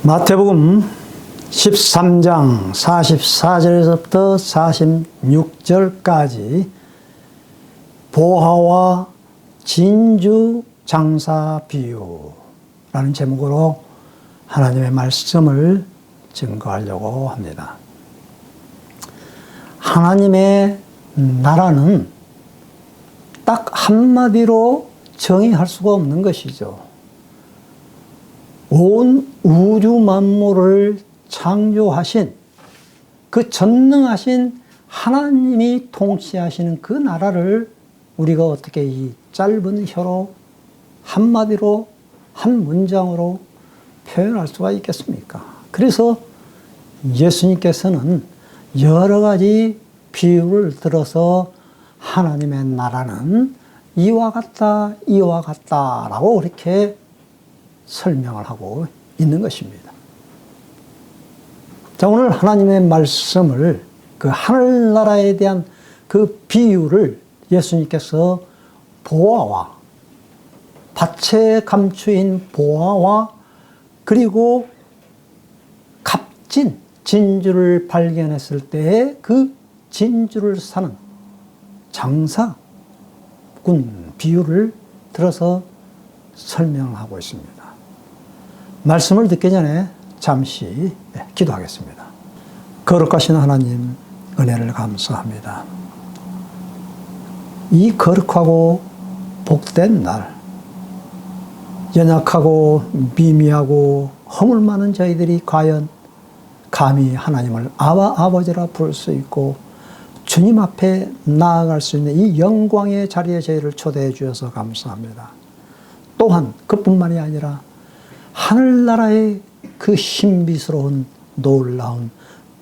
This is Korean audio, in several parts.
마태복음 13장 44절에서부터 46절까지 보화와 진주 장사 비유라는 제목으로 하나님의 말씀을 증거하려고 합니다. 하나님의 나라는 딱 한마디로 정의할 수가 없는 것이죠. 온 우주 만물을 창조하신 그 전능하신 하나님이 통치하시는 그 나라를 우리가 어떻게 이 짧은 혀로 한마디로 한 문장으로 표현할 수가 있겠습니까? 그래서 예수님께서는 여러 가지 비유를 들어서 하나님의 나라는 이와 같다, 이와 같다라고 그렇게 설명을 하고 있는 것입니다. 자, 오늘 하나님의 말씀을 그 하늘나라에 대한 그 비유를 예수님께서 보화와 밭에 감추인 보화와 그리고 값진 진주를 발견했을 때의 그 진주를 사는 장사꾼 비유를 들어서 설명하고 있습니다. 말씀을 듣기 전에 잠시 기도하겠습니다. 거룩하신 하나님, 은혜를 감사합니다. 이 거룩하고 복된 날, 연약하고 미미하고 허물 많은 저희들이 과연 감히 하나님을 아버지라 부를 수 있고 주님 앞에 나아갈 수 있는 이 영광의 자리에 저희를 초대해 주셔서 감사합니다. 또한 그뿐만이 아니라 하늘나라의 그 신비스러운 놀라운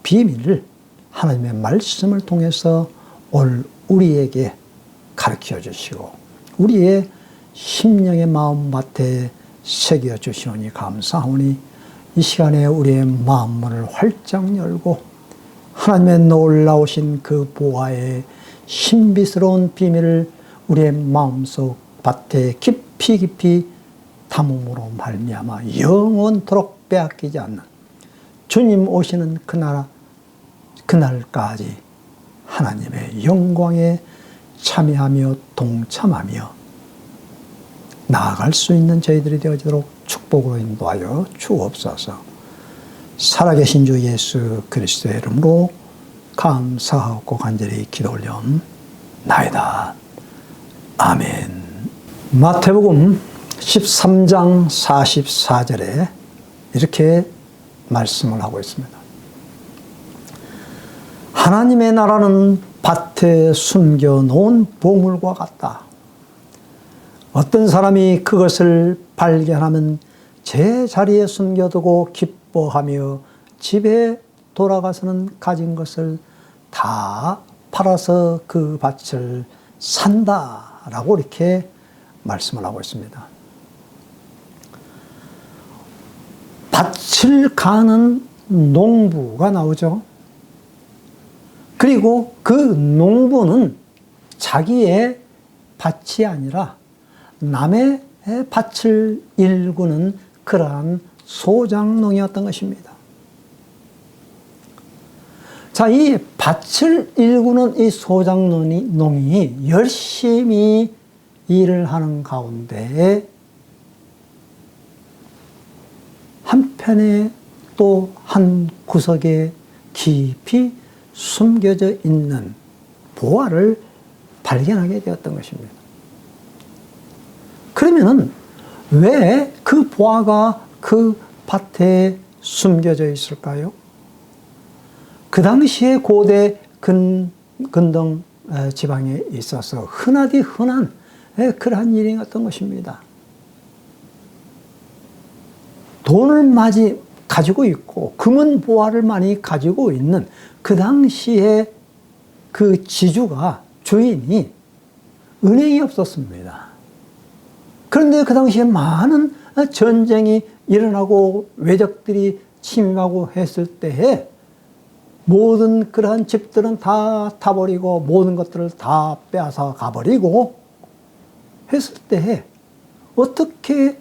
비밀을 하나님의 말씀을 통해서 오늘 우리에게 가르쳐 주시고 우리의 심령의 마음밭에 새겨 주시오니 감사하오니 이 시간에 우리의 마음문을 활짝 열고 하나님의 놀라우신 그 보화의 신비스러운 비밀을 우리의 마음속 밭에 깊이 담음으로 말미암아 영원토록 빼앗기지 않는 주님 오시는 그날까지 하나님의 영광에 참여하며 동참하며 나아갈 수 있는 저희들이 되어지도록 축복으로 인도하여 주옵소서. 살아계신 주 예수 그리스도의 이름으로 감사하고 간절히 기도 올려옵나이다. 아멘. 마태복음 13장 44절에 이렇게 말씀을 하고 있습니다. 하나님의 나라는 밭에 숨겨놓은 보물과 같다. 어떤 사람이 그것을 발견하면 제자리에 숨겨두고 기뻐하며 집에 돌아가서는 가진 것을 다 팔아서 그 밭을 산다라고 이렇게 말씀을 하고 있습니다. 밭을 가는 농부가 나오죠. 그리고 그 농부는 자기의 밭이 아니라 남의 밭을 일구는 그러한 소장농이었던 것입니다. 자, 이 밭을 일구는 이 소장농이 열심히 일을 하는 가운데 한편에 또 한 구석에 깊이 숨겨져 있는 보화를 발견하게 되었던 것입니다. 그러면은 왜 그 보화가 그 밭에 숨겨져 있을까요? 그 당시에 고대 근동 지방에 있어서 흔하디 흔한 그러한 일이었던 것입니다. 돈을 많이 가지고 있고 금은 보화를 많이 가지고 있는 그 당시에 그 지주가 주인이 은행이 없었습니다. 그런데 그 당시에 많은 전쟁이 일어나고 외적들이 침입하고 했을 때에 모든 그러한 집들은 다 타버리고 모든 것들을 다 빼앗아 가버리고 했을 때에 어떻게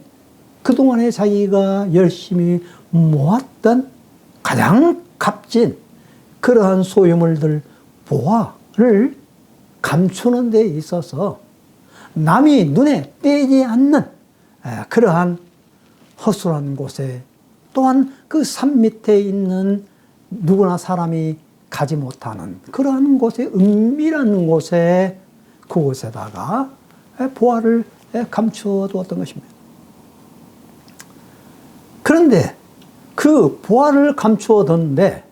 그동안에 자기가 열심히 모았던 가장 값진 그러한 소유물들 보화를 감추는 데 있어서 남이 눈에 띄지 않는 그러한 허술한 곳에, 또한 그 산 밑에 있는 누구나 사람이 가지 못하는 그러한 곳에, 은밀한 곳에, 그곳에다가 보화를 감추어 두었던 것입니다. 그런데 그 보화를 감추어 뒀는데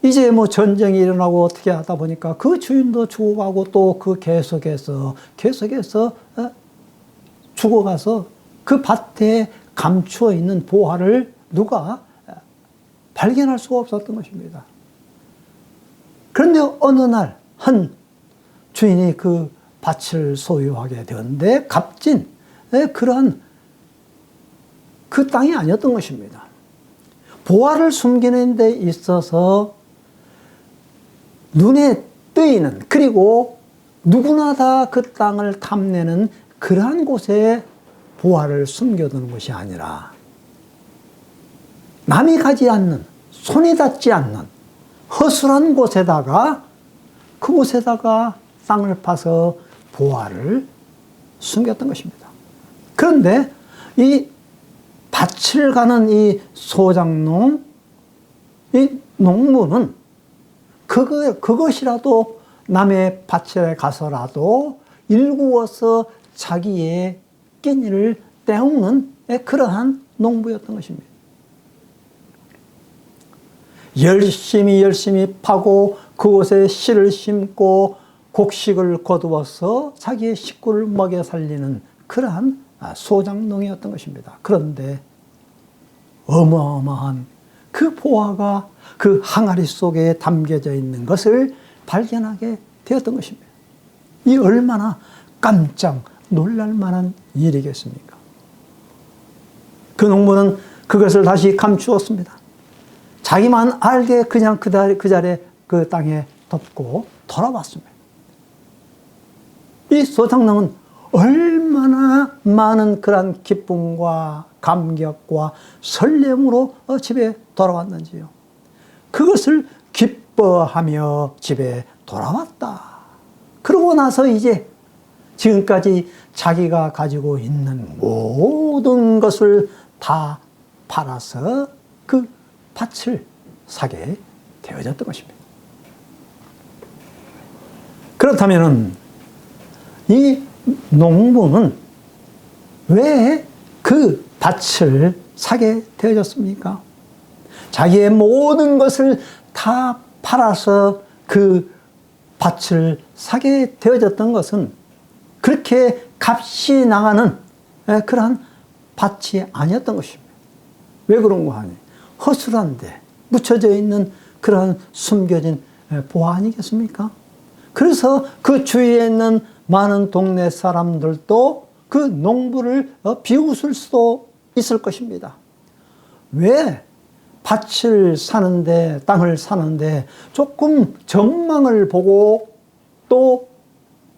이제 뭐 전쟁이 일어나고 어떻게 하다 보니까 그 주인도 죽어가고 또 그 계속해서 죽어가서 그 밭에 감추어 있는 보화를 누가 발견할 수가 없었던 것입니다. 그런데 어느 날 한 주인이 그 밭을 소유하게 되었는데 값진 그러한 그 땅이 아니었던 것입니다. 보화를 숨기는 데 있어서 눈에 띄는, 그리고 누구나 다 그 땅을 탐내는 그러한 곳에 보화를 숨겨두는 것이 아니라 남이 가지 않는, 손이 닿지 않는 허술한 곳에다가, 그곳에다가 땅을 파서 보화를 숨겼던 것입니다. 그런데 이 밭을 가는 이 소장농, 이 농부는 그것이라도 남의 밭에 가서라도 일구어서 자기의 끼니를 때우는 그러한 농부였던 것입니다. 열심히 파고 그곳에 씨를 심고 곡식을 거두어서 자기의 식구를 먹여 살리는 그러한 소장농이었던 것입니다. 그런데 어마어마한 그 보화가 그 항아리 속에 담겨져 있는 것을 발견하게 되었던 것입니다. 이 얼마나 깜짝 놀랄 만한 일이겠습니까? 그 농부는 그것을 다시 감추었습니다. 자기만 알게 그냥 그 자리에 그 땅에 덮고 돌아왔습니다. 이 소장농은 얼마나 많은 그런 기쁨과 감격과 설렘으로 집에 돌아왔는지요. 그것을 기뻐하며 집에 돌아왔다. 그러고 나서 이제 지금까지 자기가 가지고 있는 모든 것을 다 팔아서 그 밭을 사게 되어졌던 것입니다. 그렇다면 이 농부는 왜 그 밭을 사게 되어졌습니까? 자기의 모든 것을 다 팔아서 그 밭을 사게 되어졌던 것은 그렇게 값이 나가는 그러한 밭이 아니었던 것입니다. 왜 그런가 하니 허술한데 묻혀져 있는 그러한 숨겨진 보화 아니겠습니까? 그래서 그 주위에 있는 많은 동네 사람들도 그 농부를 비웃을 수도 있을 것입니다. 왜 밭을 사는데, 땅을 사는데 조금 전망을 보고, 또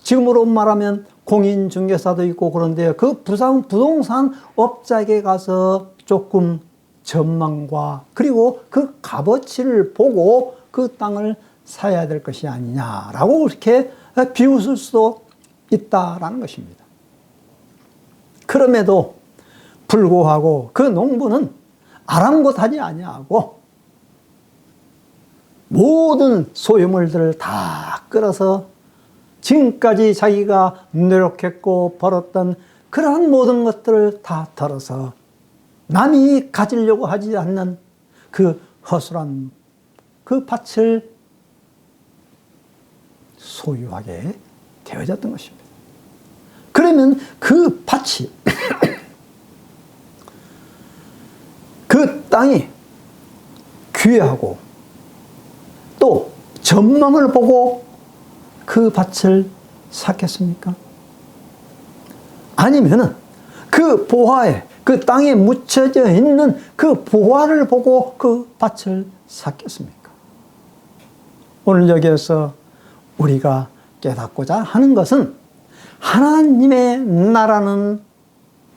지금으로 말하면 공인중개사도 있고 그런데 그 부동산 업자에게 가서 조금 전망과 그리고 그 값어치를 보고 그 땅을 사야 될 것이 아니냐라고 이렇게 비웃을 수도 있다라는 것입니다. 그럼에도 불구하고 그 농부는 아랑곳하지 아니하고 모든 소유물들을 다 끌어서 지금까지 자기가 노력했고 벌었던 그러한 모든 것들을 다 털어서 남이 가지려고 하지 않는 그 허술한 그 밭을 소유하게 되어졌던 것입니다. 그러면 그 밭이 그 땅이 귀하고 또 전망을 보고 그 밭을 샀겠습니까? 아니면은 그 보화에, 그 땅에 묻혀져 있는 그 보화를 보고 그 밭을 샀겠습니까? 오늘 여기에서 우리가 깨닫고자 하는 것은 하나님의 나라는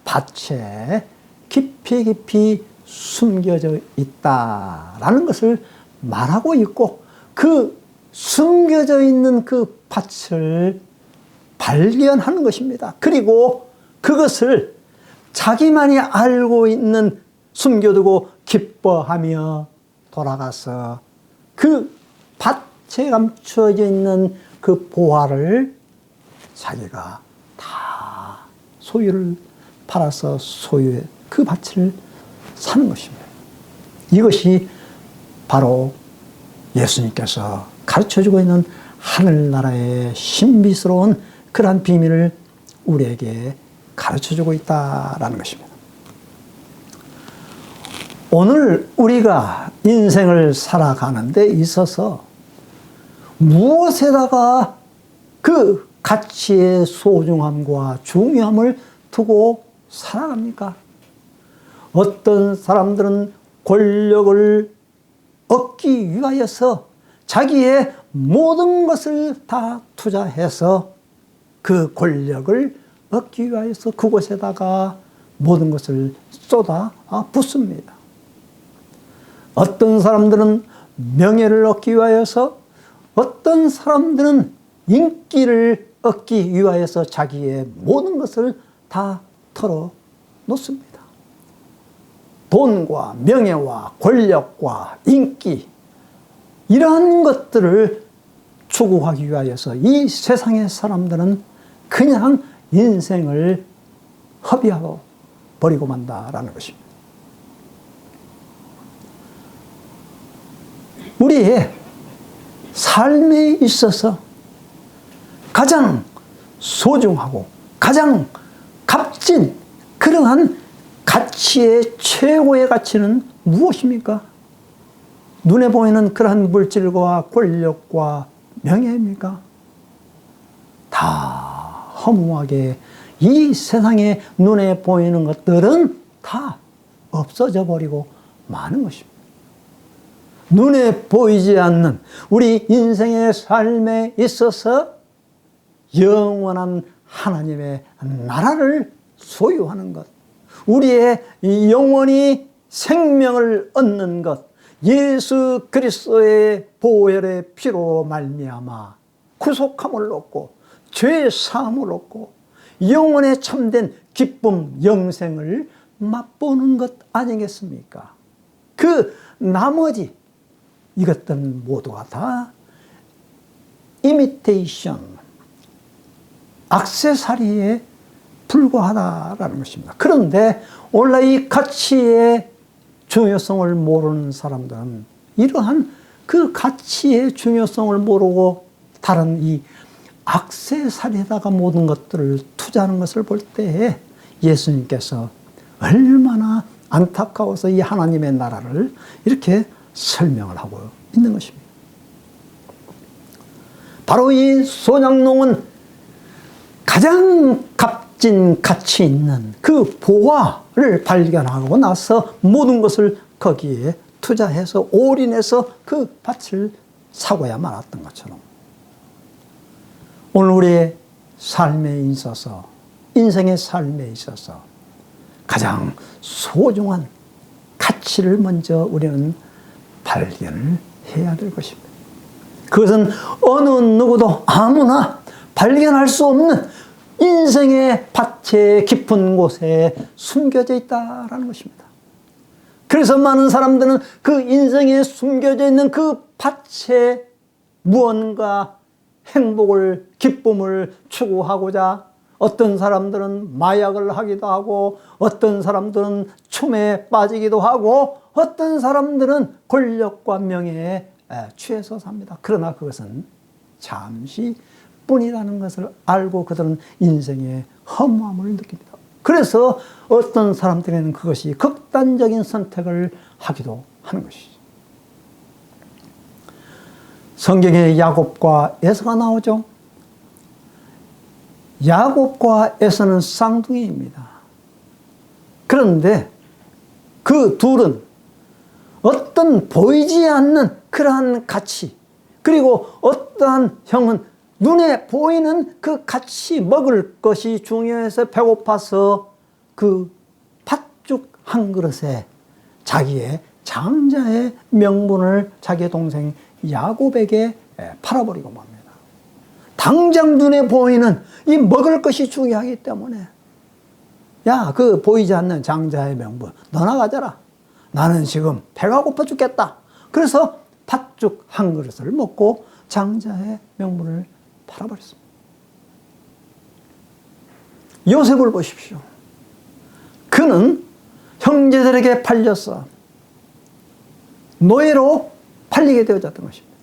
밭에 깊이 숨겨져 있다라는 것을 말하고 있고, 그 숨겨져 있는 그 밭을 발견하는 것입니다. 그리고 그것을 자기만이 알고 있는, 숨겨두고 기뻐하며 돌아가서 그 밭에 감춰져 있는 그 보화를 자기가 다 소유를 팔아서 소유의 그 밭을 사는 것입니다. 이것이 바로 예수님께서 가르쳐주고 있는 하늘나라의 신비스러운 그러한 비밀을 우리에게 가르쳐주고 있다는 것입니다. 오늘 우리가 인생을 살아가는 데 있어서 무엇에다가 그 가치의 소중함과 중요함을 두고 살아갑니까? 어떤 사람들은 권력을 얻기 위하여서 자기의 모든 것을 다 투자해서 그 권력을 얻기 위하여서 그곳에다가 모든 것을 쏟아 붓습니다. 어떤 사람들은 명예를 얻기 위하여서, 어떤 사람들은 인기를 얻기 위하여서 자기의 모든 것을 다 털어 놓습니다. 돈과 명예와 권력과 인기, 이러한 것들을 추구하기 위하여서 이 세상의 사람들은 그냥 인생을 허비하고 버리고 만다라는 것입니다. 우리의 삶에 있어서 가장 소중하고 가장 값진 그러한 가치의 최고의 가치는 무엇입니까? 눈에 보이는 그러한 물질과 권력과 명예입니까? 다 허무하게 이 세상에 눈에 보이는 것들은 다 없어져 버리고 마는 것입니다. 눈에 보이지 않는 우리 인생의 삶에 있어서 영원한 하나님의 나라를 소유하는 것, 우리의 영원히 생명을 얻는 것, 예수 그리스도의 보혈의 피로 말미암아 구속함을 얻고 죄 사함을 얻고 영원에 참된 기쁨 영생을 맛보는 것 아니겠습니까? 그 나머지 이것들은 모두가 다 이미테이션, 액세서리에 불과하다라는 것입니다. 그런데 오늘날 이 가치의 중요성을 모르는 사람들은 이러한 그 가치의 중요성을 모르고 다른 이 액세서리에다가 모든 것들을 투자하는 것을 볼 때에 예수님께서 얼마나 안타까워서 이 하나님의 나라를 이렇게 설명을 하고 있는 것입니다. 바로 이 소작농은 가장 값진 가치 있는 그 보화를 발견하고 나서 모든 것을 거기에 투자해서 올인해서 그 밭을 사고야 말았던 것처럼 오늘 우리의 삶에 있어서, 인생의 삶에 있어서 가장 소중한 가치를 먼저 우리는 발견을 해야 될 것입니다. 그것은 어느 누구도 아무나 발견할 수 없는 인생의 밭의 깊은 곳에 숨겨져 있다는 것입니다. 그래서 많은 사람들은 그 인생에 숨겨져 있는 그 밭에 무언가 행복을, 기쁨을 추구하고자 어떤 사람들은 마약을 하기도 하고 어떤 사람들은 춤에 빠지기도 하고 어떤 사람들은 권력과 명예에 취해서 삽니다. 그러나 그것은 잠시 뿐이라는 것을 알고 그들은 인생의 허무함을 느낍니다. 그래서 어떤 사람들에게는 그것이 극단적인 선택을 하기도 하는 것이죠. 성경에 야곱과 에서가 나오죠. 야곱과 에서는 쌍둥이입니다. 그런데 그 둘은 어떤 보이지 않는 그러한 가치, 그리고 어떠한 형은 눈에 보이는 그 같이 먹을 것이 중요해서 배고파서 그 팥죽 한 그릇에 자기의 장자의 명분을 자기의 동생 야곱에게 팔아버리고 맙니다. 당장 눈에 보이는 이 먹을 것이 중요하기 때문에, 야, 그 보이지 않는 장자의 명분 너나 가져라. 나는 지금 배가 고파 죽겠다. 그래서 팥죽 한 그릇을 먹고 장자의 명분을 팔아버렸습니다. 요셉을 보십시오. 그는 형제들에게 팔려서 노예로 팔리게 되어졌던 것입니다.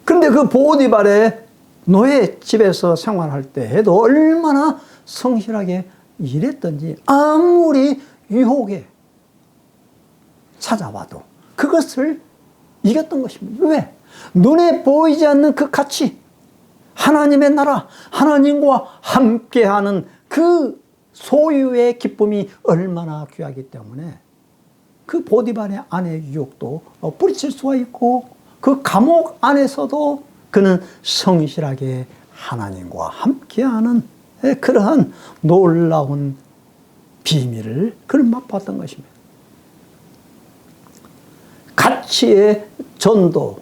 그런데 그 보디발의 노예 집에서 생활할 때에도 얼마나 성실하게 일했던지, 아무리 유혹에 찾아와도 그것을 이겼던 것입니다. 왜? 눈에 보이지 않는 그 가치, 하나님의 나라, 하나님과 함께하는 그 소유의 기쁨이 얼마나 귀하기 때문에 그 보디발의 아내의 유혹도 뿌리칠 수가 있고, 그 감옥 안에서도 그는 성실하게 하나님과 함께하는 그러한 놀라운 비밀을 그는 맛봤던 것입니다. 가치의 전도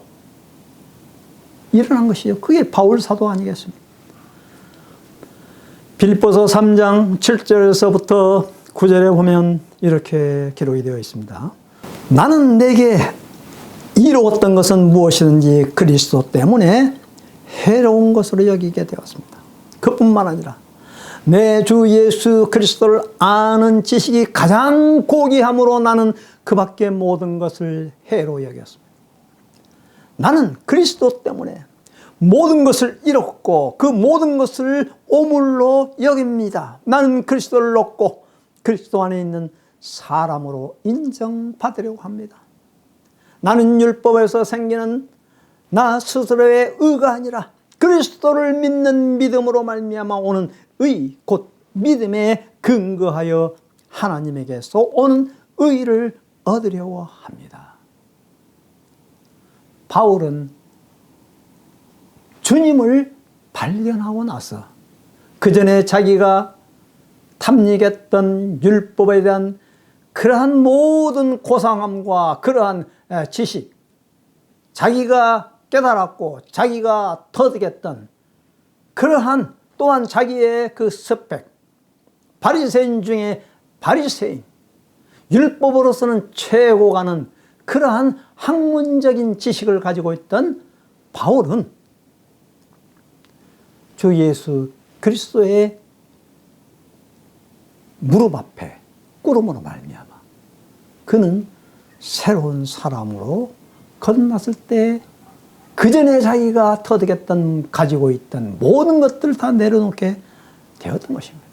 일어난 것이죠. 그게 바울 사도 아니겠습니까? 빌립보서 3장 7절에서부터 9절에 보면 이렇게 기록이 되어 있습니다. 나는 내게 이루었던 것은 무엇이든지 그리스도 때문에 해로운 것으로 여기게 되었습니다. 그뿐만 아니라 내 주 예수 그리스도를 아는 지식이 가장 고귀함으로 나는 그 밖의 모든 것을 해로 여겼습니다. 나는 그리스도 때문에 모든 것을 잃었고 그 모든 것을 오물로 여깁니다. 나는 그리스도를 얻고 그리스도 안에 있는 사람으로 인정받으려고 합니다. 나는 율법에서 생기는 나 스스로의 의가 아니라 그리스도를 믿는 믿음으로 말미암아 오는 의, 곧 믿음에 근거하여 하나님에게서 오는 의를 얻으려고 합니다. 바울은 주님을 발견하고 나서 그 전에 자기가 탐닉했던 율법에 대한 그러한 모든 고상함과 그러한 지식, 자기가 깨달았고 자기가 터득했던 그러한 또한 자기의 그 스펙, 바리새인 중에 바리새인, 율법으로서는 최고가는 그러한 학문적인 지식을 가지고 있던 바울은 주 예수 그리스도의 무릎 앞에 꿇음으로 말미암아 그는 새로운 사람으로 거듭났을 때 그 전에 자기가 터득했던 가지고 있던 모든 것들을 다 내려놓게 되었던 것입니다.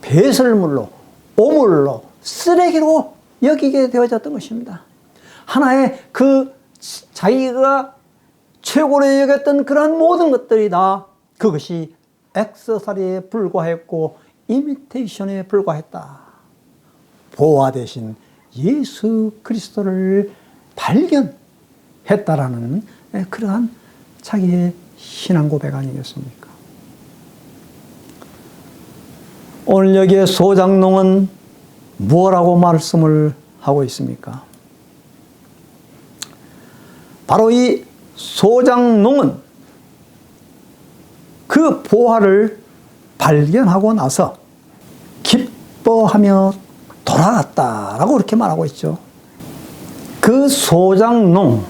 배설물로, 오물로, 쓰레기로 여기게 되어졌던 것입니다. 하나의 그 자기가 최고로 여겼던 그러한 모든 것들이 다 그것이 액세서리에 불과했고 이미테이션에 불과했다. 보화 대신 예수 그리스도를 발견했다라는 그러한 자기의 신앙 고백 아니겠습니까? 오늘 여기에 소장농은 뭐라고 말씀을 하고 있습니까? 바로 이 소장농은 그 보화를 발견하고 나서 기뻐하며 돌아갔다라고 그렇게 말하고 있죠. 그 소장농,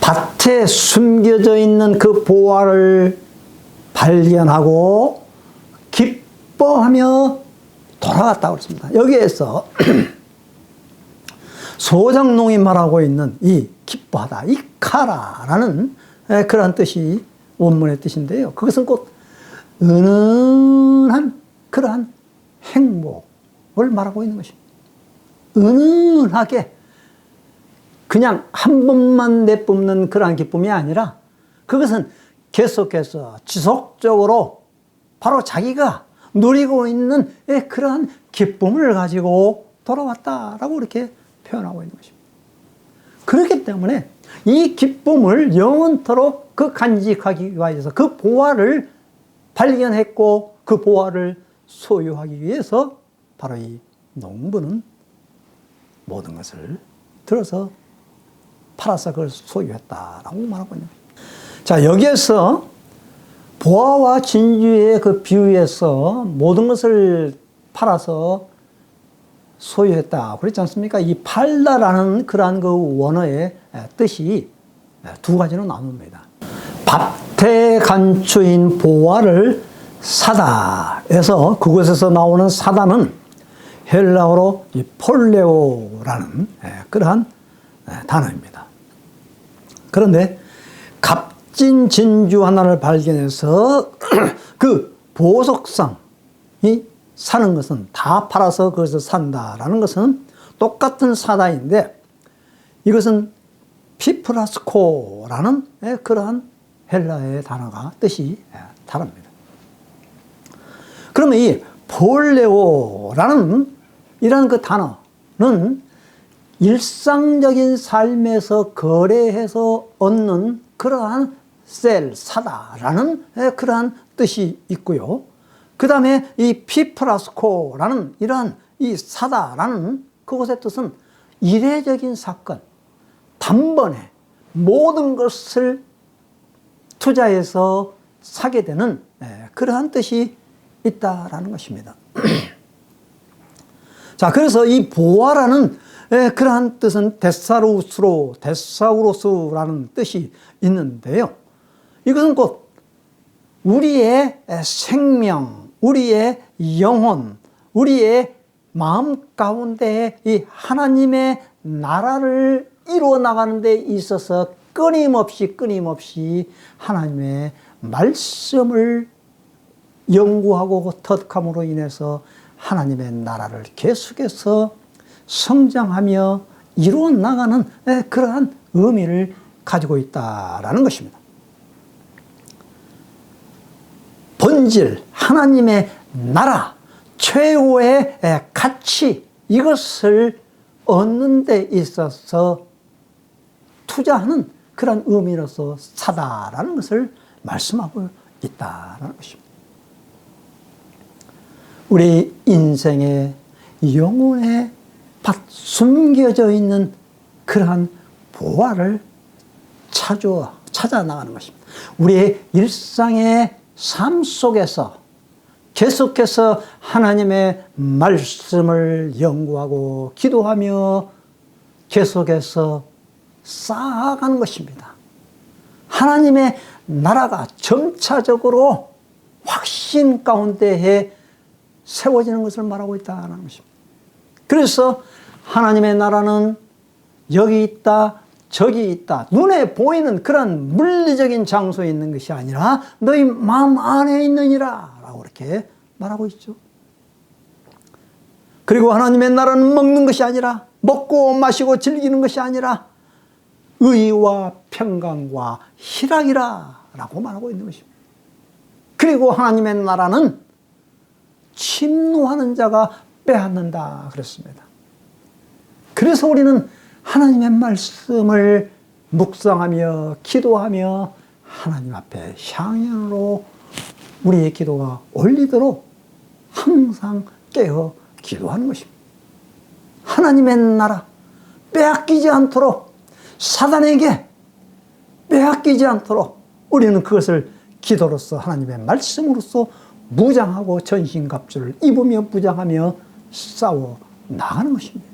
밭에 숨겨져 있는 그 보화를 발견하고 기뻐하며 돌아갔다고 그랬습니다. 여기에서 소장농이 말하고 있는 이 기뻐하다, 이 카라라는 그러한 뜻이 원문의 뜻인데요. 그것은 곧 은은한 그러한 행복을 말하고 있는 것입니다. 은은하게 그냥 한 번만 내뿜는 그러한 기쁨이 아니라 그것은 계속해서 지속적으로 바로 자기가 누리고 있는 그러한 기쁨을 가지고 돌아왔다라고 이렇게 표현하고 있는 것입니다. 그렇기 때문에 이 기쁨을 영원토록 그 간직하기 위해서 그 보화를 발견했고 그 보화를 소유하기 위해서 바로 이 농부는 모든 것을 들어서 팔아서 그걸 소유했다라고 말하고 있는 거예요. 자, 여기에서 보화와 진주의 그 비유에서 모든 것을 팔아서 소유했다 그랬지 않습니까? 이 팔다라는 그러한 그 원어의 뜻이 두 가지로 나눕니다. 밭에 감추인 보화를 사다 해서 그곳에서 나오는 사다는 헬라어로 이 폴레오라는 그러한 단어입니다. 그런데 값진 진주 하나를 발견해서 그 보석상이 사는 것은 다 팔아서 그것을 산다라는 것은 똑같은 사다인데 이것은 피프라스코라는 그러한 헬라의 단어가 뜻이 다릅니다. 그러면 이 폴레오라는 이런 그 단어는 일상적인 삶에서 거래해서 얻는 그러한 사다라는 그러한 뜻이 있고요. 그 다음에 이 피프라스코라는 이러한 이 사다라는 그것의 뜻은 이례적인 사건, 단번에 모든 것을 투자해서 사게 되는 그러한 뜻이 있다라는 것입니다. 자, 그래서 이 보화라는 그러한 뜻은 데사우로스라는 뜻이 있는데요. 이것은 곧 우리의 생명, 우리의 영혼, 우리의 마음 가운데 이 하나님의 나라를 이루어 나가는 데 있어서 끊임없이 하나님의 말씀을 연구하고 터득함으로 인해서 하나님의 나라를 계속해서 성장하며 이루어 나가는 그러한 의미를 가지고 있다라는 것입니다. 본질, 하나님의 나라, 최고의 가치, 이것을 얻는 데 있어서 투자하는 그런 의미로서 사다라는 것을 말씀하고 있다는 것입니다. 우리 인생의 영혼의 밭 숨겨져 있는 그러한 보화를 찾아 나가는 것입니다. 우리의 일상의 삶 속에서 계속해서 하나님의 말씀을 연구하고 기도하며 계속해서 쌓아가는 것입니다. 하나님의 나라가 점차적으로 확신 가운데에 세워지는 것을 말하고 있다는 것입니다. 그래서 하나님의 나라는 여기 있다, 저기 있다, 눈에 보이는 그런 물리적인 장소에 있는 것이 아니라 너희 마음 안에 있느니라 라고 이렇게 말하고 있죠. 그리고 하나님의 나라는 먹는 것이 아니라, 먹고 마시고 즐기는 것이 아니라 의와 평강과 희락이라 라고 말하고 있는 것입니다. 그리고 하나님의 나라는 침노하는 자가 빼앗는다 그랬습니다. 그래서 우리는 하나님의 말씀을 묵상하며 기도하며 하나님 앞에 향연으로 우리의 기도가 올리도록 항상 깨어 기도하는 것입니다. 하나님의 나라 빼앗기지 않도록, 사단에게 빼앗기지 않도록 우리는 그것을 기도로서, 하나님의 말씀으로서 무장하고 전신갑주를 입으며 무장하며 싸워 나가는 것입니다.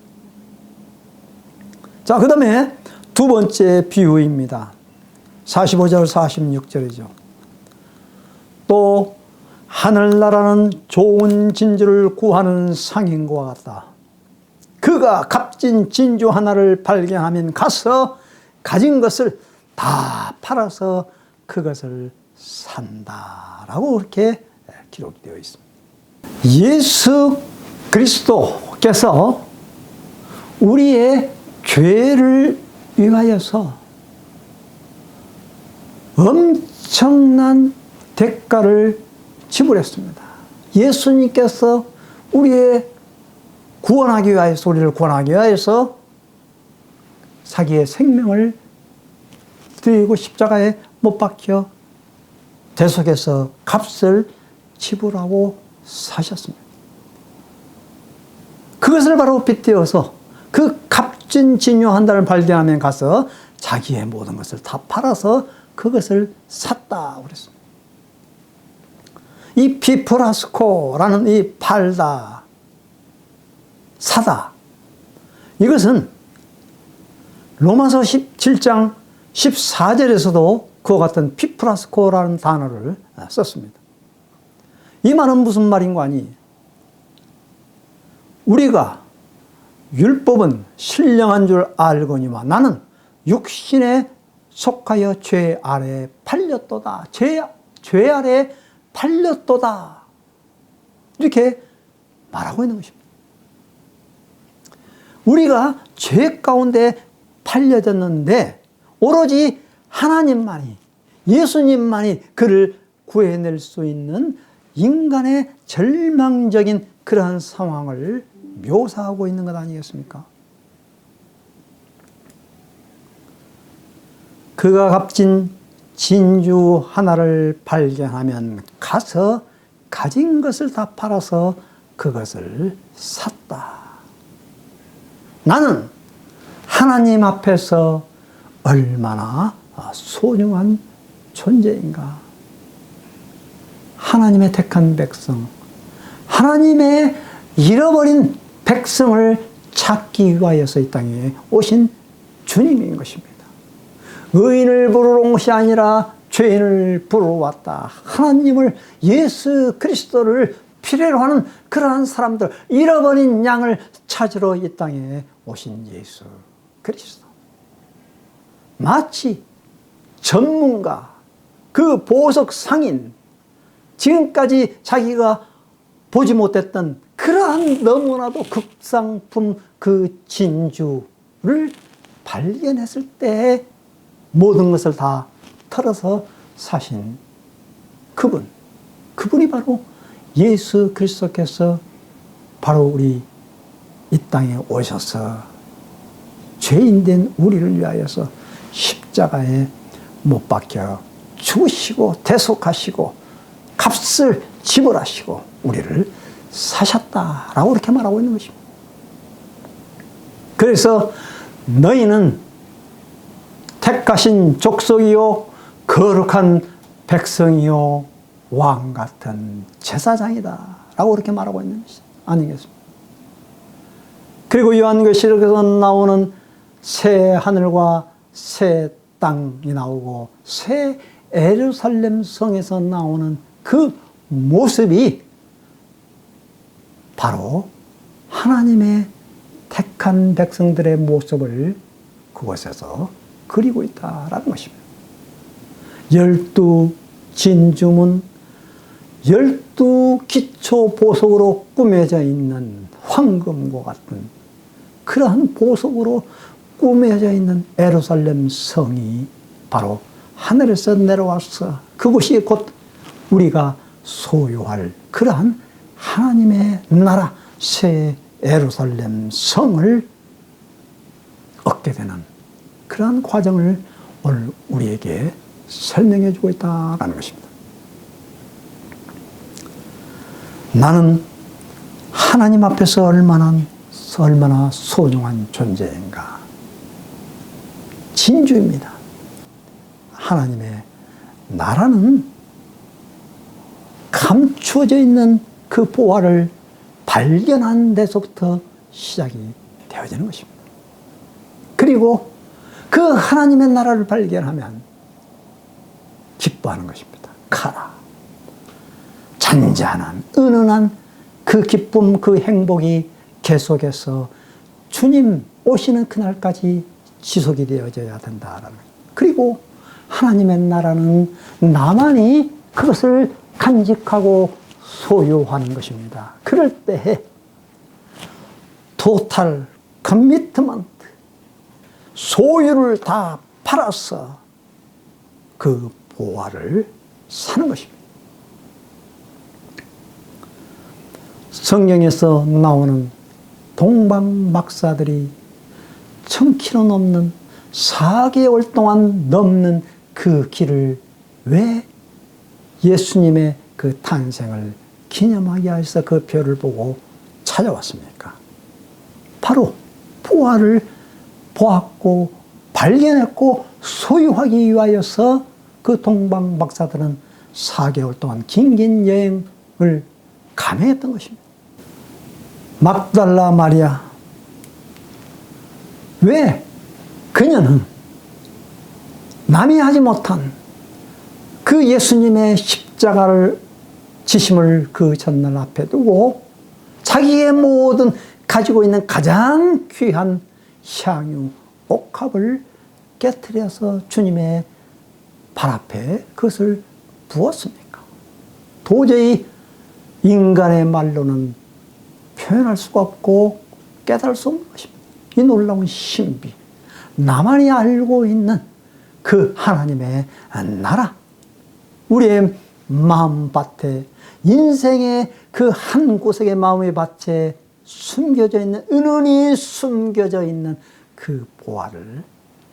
자, 그 다음에 두 번째 비유입니다. 45절 46절이죠. 또 하늘나라는 좋은 진주를 구하는 상인과 같다. 그가 값진 진주 하나를 발견하면 가서 가진 것을 다 팔아서 그것을 산다라고 그렇게 기록이 되어 있습니다. 예수 그리스도께서 우리의 죄를 위하여서 엄청난 대가를 지불했습니다. 예수님께서 우리의 구원하기 위하여서, 우리를 구원하기 위하여서 자기의 생명을 드리고 십자가에 못 박혀 대속해서 값을 지불하고 사셨습니다. 그것을 바로 빗대어서 그 값진 진유 한 달을 발견하면 가서 자기의 모든 것을 다 팔아서 그것을 샀다 그랬습니다. 이 피프라스코라는 이 팔다, 사다, 이것은 로마서 17장 14절에서도 그와 같은 피프라스코라는 단어를 썼습니다. 이 말은 무슨 말인가 하니, 우리가 율법은 신령한 줄 알거니와 나는 육신에 속하여 죄 아래에 팔렸도다. 죄 아래에 팔렸도다. 이렇게 말하고 있는 것입니다. 우리가 죄 가운데 팔려졌는데 오로지 하나님만이, 예수님만이 그를 구해낼 수 있는 인간의 절망적인 그러한 상황을 묘사하고 있는 것 아니겠습니까? 그가 값진 진주 하나를 발견하면 가서 가진 것을 다 팔아서 그것을 샀다. 나는 하나님 앞에서 얼마나 소중한 존재인가. 하나님의 택한 백성, 하나님의 잃어버린 백성을 찾기 위하여서 이 땅에 오신 주님인 것입니다. 의인을 부르러 온 것이 아니라 죄인을 부르러 왔다. 하나님을, 예수 그리스도를 필요로 하는 그러한 사람들, 잃어버린 양을 찾으러 이 땅에 오신 예수 그리스도. 마치 전문가, 그 보석 상인, 지금까지 자기가 보지 못했던 그러한 너무나도 극상품 그 진주를 발견했을 때 모든 것을 다 털어서 사신 그분이 바로 예수 그리스도께서 바로 우리 이 땅에 오셔서 죄인된 우리를 위하여서 십자가에 못 박혀 죽으시고 대속하시고 값을 지불하시고 우리를 사셨다라고 이렇게 말하고 있는 것입니다. 그래서 너희는 택하신 족속이요 거룩한 백성이요 왕 같은 제사장이다 라고 이렇게 말하고 있는 것이 아니겠습니까? 그리고 요한계시록에서 나오는 새 하늘과 새 땅이 나오고 새 예루살렘 성에서 나오는 그 모습이 바로 하나님의 택한 백성들의 모습을 그곳에서 그리고 있다라는 것입니다. 12 진주문, 12 기초 보석으로 꾸며져 있는 황금과 같은 그러한 보석으로 꾸며져 있는 예루살렘 성이 바로 하늘에서 내려와서 그곳이 곧 우리가 소유할 그러한 하나님의 나라 새 예루살렘 성을 얻게 되는 그러한 과정을 오늘 우리에게 설명해 주고 있다는 것입니다. 나는 하나님 앞에서 얼마나 소중한 존재인가. 진주입니다. 하나님의 나라는 감추어져 있는 그 보화를 발견한 데서부터 시작이 되어지는 것입니다. 그리고 그 하나님의 나라를 발견하면 기뻐하는 것입니다. 가라. 잔잔한, 은은한 그 기쁨, 그 행복이 계속해서 주님 오시는 그날까지 지속이 되어져야 된다라는 거예요. 그리고 하나님의 나라는 나만이 그것을 간직하고 소유하는 것입니다. 그럴 때에 토탈 커미트먼트, 소유를 다 팔아서 그 보화를 사는 것입니다. 성경에서 나오는 동방 박사들이 1000km 넘는 4개월 동안 넘는 그 길을 왜 예수님의 그 탄생을 기념하기 위해서 그 별을 보고 찾아왔습니까? 바로 보화를 보았고 발견했고 소유하기 위하여서 그 동방 박사들은 4개월 동안 긴긴 여행을 감행했던 것입니다. 막달라 마리아, 왜 그녀는 남이 하지 못한 그 예수님의 십자가를 지심을 그 전날 앞에 두고 자기의 모든 가지고 있는 가장 귀한 향유 옥합을 깨트려서 주님의 발 앞에 그것을 부었습니까? 도저히 인간의 말로는 표현할 수가 없고 깨달을 수 없는 것입니다. 이 놀라운 신비, 나만이 알고 있는 그 하나님의 나라, 우리의 마음밭에, 인생의 그 한 구석의 마음의 밭에 숨겨져 있는, 은은히 숨겨져 있는 그 보화를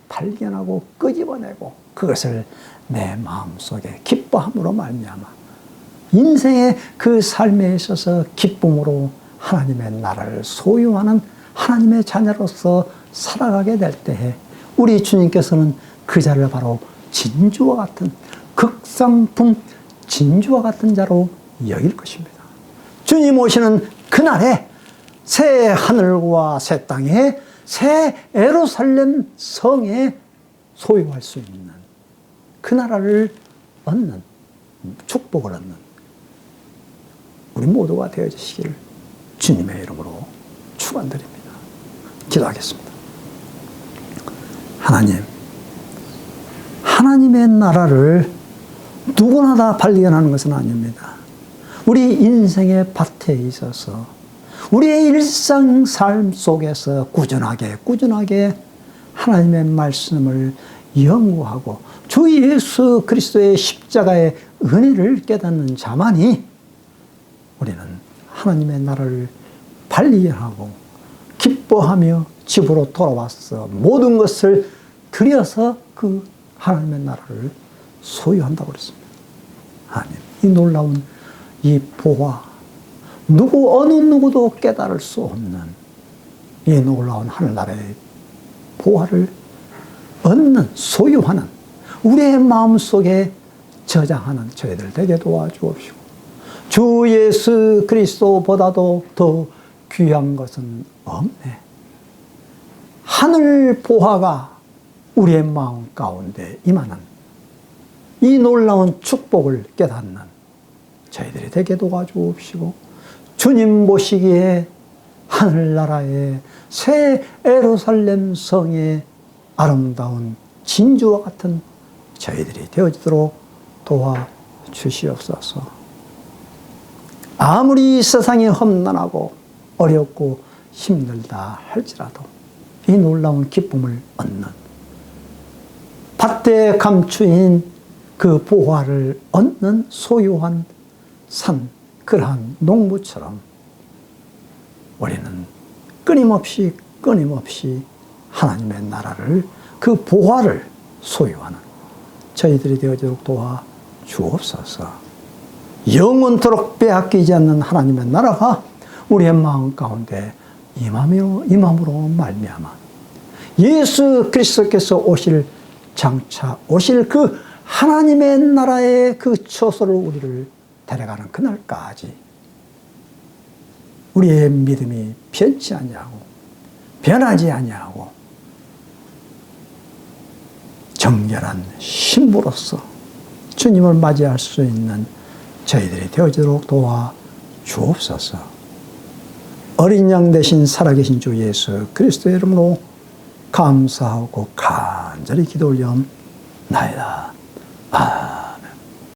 발견하고 끄집어내고 그것을 내 마음속에 기뻐함으로 말미암아 인생의 그 삶에 있어서 기쁨으로 하나님의 나라를 소유하는 하나님의 자녀로서 살아가게 될 때에 우리 주님께서는 그 자를 바로 진주와 같은, 극상품 진주와 같은 자로 여길 것입니다. 주님 오시는 그날에 새 하늘과 새 땅에 새 예루살렘 성에 소유할 수 있는 그 나라를 얻는, 축복을 얻는 우리 모두가 되어주시기를 주님의 이름으로 축원드립니다. 기도하겠습니다. 하나님, 하나님의 나라를 누구나 다 발견하는 것은 아닙니다. 우리 인생의 밭에 있어서 우리의 일상 삶 속에서 꾸준하게 하나님의 말씀을 연구하고 주 예수 그리스도의 십자가의 은혜를 깨닫는 자만이 우리는 하나님의 나라를 발견하고 기뻐하며 집으로 돌아와서 모든 것을 들여서 그 하나님의 나라를 소유한다고 그랬습니다. 하나님, 이 놀라운 이 보화, 어느 누구도 깨달을 수 없는 이 놀라운 하늘나라의 보화를 얻는, 소유하는, 우리의 마음속에 저장하는 저희들 되게 도와주옵시고, 주 예수 그리스도보다도 더 귀한 것은 없네. 하늘 보화가 우리의 마음 가운데 임하는 이 놀라운 축복을 깨닫는 저희들이 되게 도와주옵시고, 주님 보시기에 하늘나라의 새 예루살렘 성의 아름다운 진주와 같은 저희들이 되어지도록 도와주시옵소서. 아무리 세상이 험난하고 어렵고 힘들다 할지라도 이 놀라운 기쁨을 얻는, 밭에 감추인 그 보화를 얻는 소유한 산, 그러한 농부처럼 우리는 끊임없이 하나님의 나라를, 그 보화를 소유하는 저희들이 되어지도록 도와주옵소서. 영원토록 빼앗기지 않는 하나님의 나라가 우리의 마음 가운데 임함으로 말미암아 예수 그리스도께서 오실 장차 오실 그 하나님의 나라의 그 처소를 우리를 데려가는 그날까지 우리의 믿음이 변치 아니하고 변하지 아니하고 정결한 신부로서 주님을 맞이할 수 있는 저희들이 되어지도록 도와주옵소서. 어린 양 대신 살아계신 주 예수 그리스도의 이름으로 감사하고 간절히 기도 올려나이다.